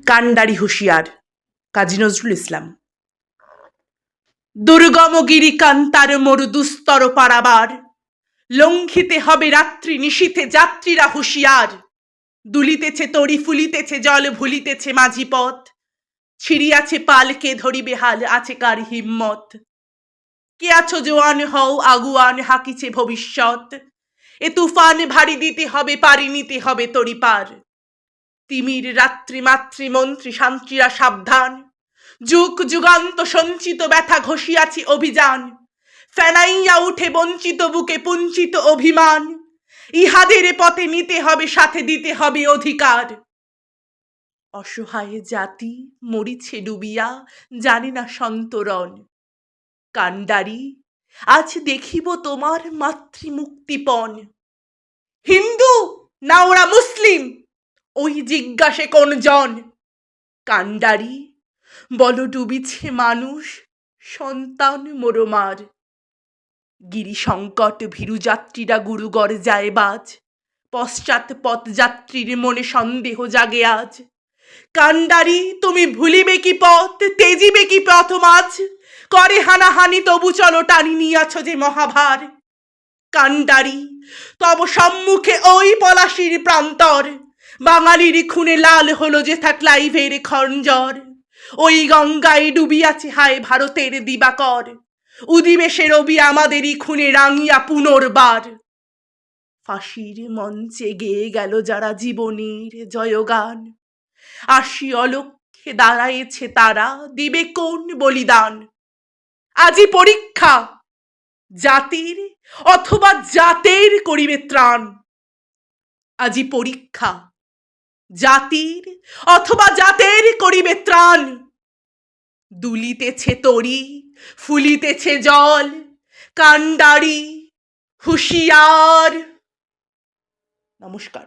কান্ডারি হুঁশিয়ার, কাজী নজরুল ইসলাম। দুর্গম গিরি কান্তার মরু দুস্তর পারাবার, লঙ্ঘিতে হবে রাত্রি নিশীথে যাত্রীরা হুঁশিয়ার। দুলিতেছে তরি ফুলিতেছে জল ভুলিতেছে মাঝি পথ, ছিড়িয়াছে পালকে ধরিবে হাল আছে কার হিম্মত। কে আছো জোয়ান হও আগুয়ান হাকিছে ভবিষ্যৎ, এ তুফান ভারী দিতে হবে পারি নিতে হবে তরি পার। তিমির রাত্রি মাতৃমন্ত্রী শান্তিরা সাবধান, যুগ যুগান্ত সঞ্চিত ব্যথা ঘষিয়াছি অভিযান। ফেনাইয়া উঠে বঞ্চিত বুকে পুঞ্চিত অভিমান, ইহাদের পথে নিতে হবে সাথে দিতে হবে অধিকার। অসহায় জাতি মরিছে ডুবিয়া জানে না সন্তরণ, কান্ডারি আজ দেখিব তোমার মাতৃমুক্তিপণ। হিন্দু না ওরা মুসলিম ওই জিজ্ঞাসে কোন জন, কান্ডারি বল ডুবিছে মানুষ সন্তান মোরমার। গিরি সংকট ভীরু যাত্রীরা গুরুগর যায় বাজ, পশ্চাৎ পথযাত্রীর মনে সন্দেহ জাগে আজ। কান্ডারি তুমি ভুলিবে কি পথ তেজিবে কি পথ মাঝ, করে হানাহানি তবু চলো টানি নিয়াছ যে মহাভার। কান্ডারি তব সম্মুখে ওই পলাশির প্রান্তর, বাঙালির খুনে লাল হলো যে থাক লাইভের খঞ্জর। ওই গঙ্গায় ডুবিয়াছে হায় ভারতের দিবাকর, উদিবে সে রবি আমাদেরই খুনে রাঙিয়া পুনর্বার। ফাঁসির মঞ্চে গেয়ে গেল যারা জীবনের জয়গান, আসি অলক্ষ্যে দাঁড়ায়েছে তারা দিবে কোন বলিদান। আজি পরীক্ষা জাতির অথবা জাতের করিবে ত্রাণ, আজি পরীক্ষা জাতির অথবা জাতের করিবে ত্রাণ। দুলিতেছে তরি ফুলিতেছে জল, কান্ডারি হুঁশিয়ার। নমস্কার।